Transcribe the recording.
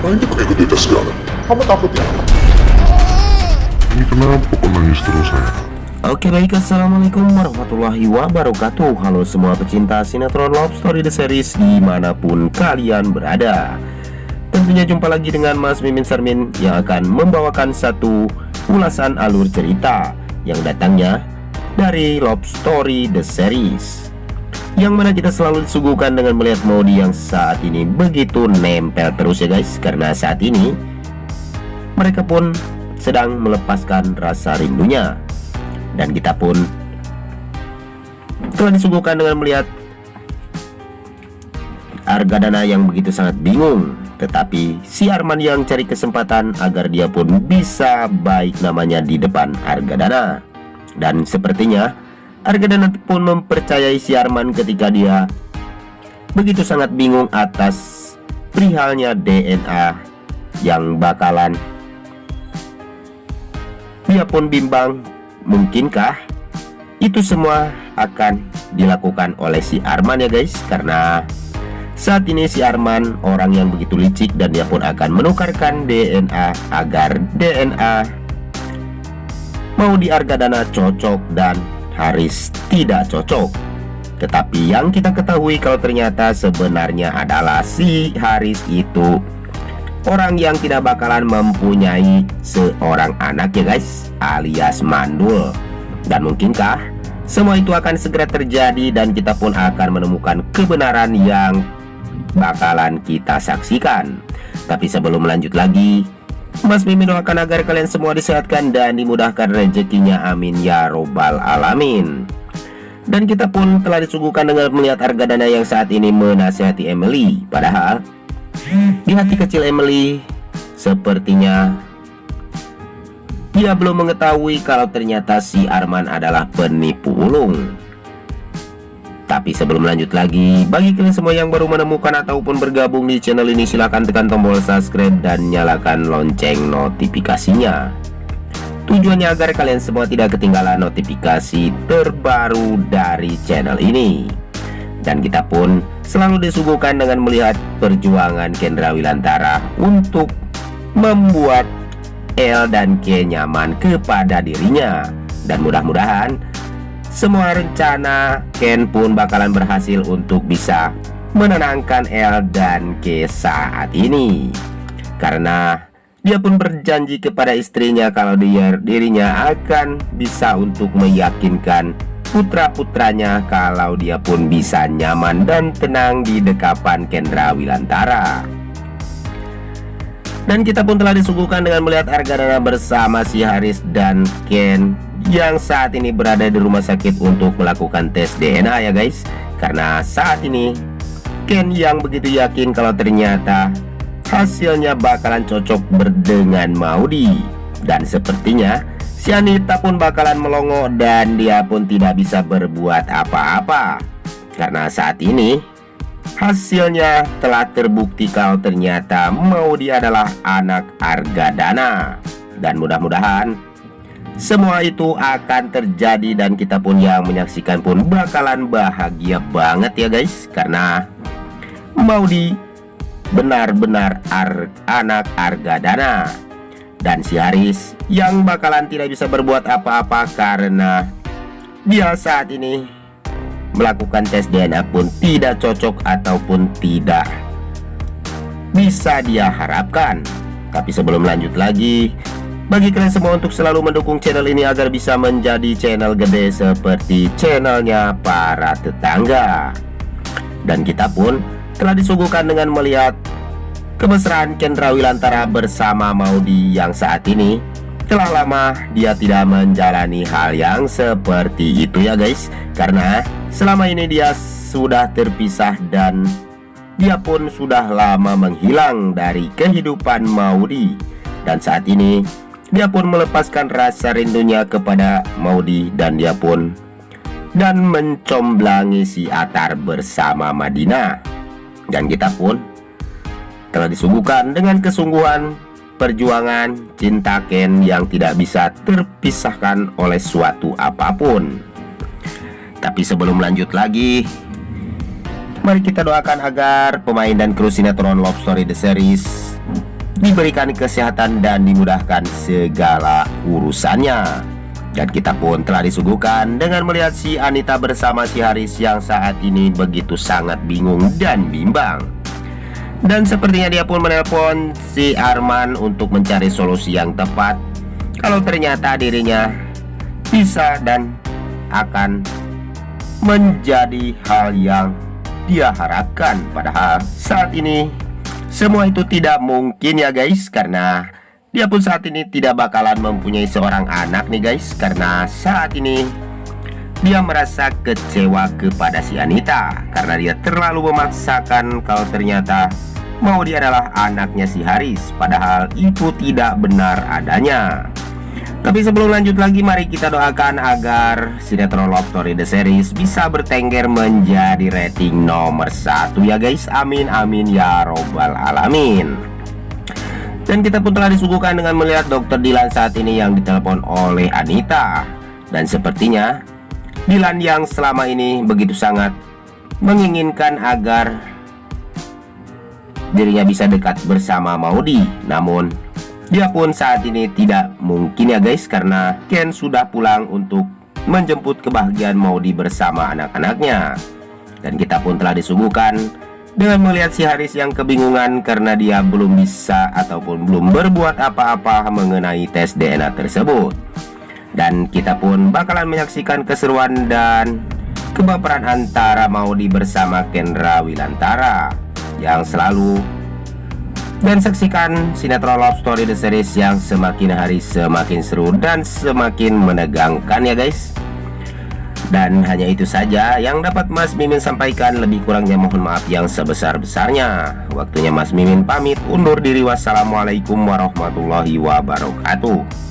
Ngapain dia pakai ikut kita segala? Kamu takut ya? Ini kenapa kok nangis terus saya? Oke baik, assalamualaikum warahmatullahi wabarakatuh. Halo semua pecinta sinetron Love Story The Series dimanapun kalian berada. Tentunya jumpa lagi dengan Mas Mimin Sarmin yang akan membawakan satu ulasan alur cerita yang datangnya dari Love Story The Series, yang mana kita selalu disuguhkan dengan melihat Maudie yang saat ini begitu nempel terus ya guys. Karena saat ini mereka pun sedang melepaskan rasa rindunya, dan kita pun telah disuguhkan dengan melihat Argadana yang begitu sangat bingung. Tetapi si Arman yang cari kesempatan agar dia pun bisa baik namanya di depan Argadana. Dan sepertinya Argadana pun mempercayai si Arman ketika dia begitu sangat bingung atas perihalnya DNA yang bakalan. Dia pun bimbang, mungkinkah itu semua akan dilakukan oleh si Arman ya guys. Karena saat ini si Arman orang yang begitu licik, dan dia pun akan menukarkan DNA agar DNA Maudie Argadana cocok dan Haris tidak cocok. Tetapi yang kita ketahui kalau ternyata sebenarnya adalah si Haris itu orang yang tidak bakalan mempunyai seorang anak ya guys, alias mandul. Dan mungkinkah semua itu akan segera terjadi dan kita pun akan menemukan kebenaran yang bakalan kita saksikan. Tapi sebelum lanjut lagi, Mas Mimin doakan agar kalian semua disehatkan dan dimudahkan rezekinya, amin ya robbal alamin. Dan kita pun telah disuguhkan dengan melihat Argadana yang saat ini menasihati Emily. Padahal di hati kecil Emily sepertinya dia belum mengetahui kalau ternyata si Arman adalah penipu ulung. Tapi sebelum lanjut lagi, bagi kalian semua yang baru menemukan ataupun bergabung di channel ini, silahkan tekan tombol subscribe dan nyalakan lonceng notifikasinya. Tujuannya agar kalian semua tidak ketinggalan notifikasi terbaru dari channel ini. Dan kita pun selalu disuguhkan dengan melihat perjuangan Kendra Wilantara untuk membuat El dan K nyaman kepada dirinya. Dan mudah-mudahan semua rencana Ken pun bakalan berhasil untuk bisa menenangkan El dan K saat ini. Karena dia pun berjanji kepada istrinya kalau dirinya akan bisa untuk meyakinkan putra-putranya kalau dia pun bisa nyaman dan tenang di dekapan Kendra Wilantara. Dan kita pun telah disuguhkan dengan melihat Argadana bersama si Haris dan Ken yang saat ini berada di rumah sakit untuk melakukan tes DNA ya guys. Karena saat ini Ken yang begitu yakin kalau ternyata hasilnya bakalan cocok dengan Maudie. Dan sepertinya si Anita pun bakalan melongo dan dia pun tidak bisa berbuat apa-apa. Karena saat ini hasilnya telah terbukti kalau ternyata Maudie adalah anak Argadana. Dan mudah-mudahan semua itu akan terjadi dan kita pun yang menyaksikan pun bakalan bahagia banget ya guys. Karena Maudie benar-benar anak Argadana. Dan si Haris yang bakalan tidak bisa berbuat apa-apa karena dia saat ini melakukan tes DNA pun tidak cocok ataupun tidak bisa dia harapkan. Tapi sebelum lanjut lagi, bagi kalian semua untuk selalu mendukung channel ini agar bisa menjadi channel gede seperti channelnya para tetangga. Dan kita pun telah disuguhkan dengan melihat kemesraan Kendra Wilantara bersama Maudie yang saat ini telah lama dia tidak menjalani hal yang seperti itu ya guys. Karena selama ini dia sudah terpisah dan dia pun sudah lama menghilang dari kehidupan Maudie. Dan saat ini dia pun melepaskan rasa rindunya kepada Maudie dan dia pun mencomblangi si Atar bersama Madina. Dan kita pun telah disuguhkan dengan kesungguhan perjuangan cinta Ken yang tidak bisa terpisahkan oleh suatu apapun. Tapi sebelum lanjut lagi, mari kita doakan agar pemain dan kru sinetron Love Story The Series diberikan kesehatan dan dimudahkan segala urusannya. Dan kita pun telah disuguhkan dengan melihat si Anita bersama si Haris yang saat ini begitu sangat bingung dan bimbang. Dan sepertinya dia pun menelpon si Arman untuk mencari solusi yang tepat kalau ternyata dirinya bisa dan akan menjadi hal yang dia harapkan. Padahal saat ini semua itu tidak mungkin ya guys, karena dia pun saat ini tidak bakalan mempunyai seorang anak nih guys, karena saat ini dia merasa kecewa kepada si Anita karena dia terlalu memaksakan kalau ternyata Maudi adalah anaknya si Haris, padahal itu tidak benar adanya. Tapi sebelum lanjut lagi, mari kita doakan agar sinetron Love Story The Series bisa bertengger menjadi rating nomor 1 ya guys. Amin amin ya robbal alamin. Dan kita pun telah disuguhkan dengan melihat Dr. Dilan saat ini yang ditelepon oleh Anita. Dan sepertinya Dilan yang selama ini begitu sangat menginginkan agar dirinya bisa dekat bersama Maudi, namun dia pun saat ini tidak mungkin ya guys, karena Ken sudah pulang untuk menjemput kebahagiaan Maudi bersama anak-anaknya. Dan kita pun telah disuguhkan dengan melihat si Haris yang kebingungan karena dia belum bisa ataupun belum berbuat apa-apa mengenai tes DNA tersebut. Dan kita pun bakalan menyaksikan keseruan dan kebaperan antara Maudi bersama Kendra Wilantara yang selalu. Dan saksikan sinetron Love Story The Series yang semakin hari semakin seru dan semakin menegangkan ya guys. Dan hanya itu saja yang dapat Mas Mimin sampaikan, lebih kurangnya mohon maaf yang sebesar-besarnya. Waktunya Mas Mimin pamit undur diri. Wassalamualaikum warahmatullahi wabarakatuh.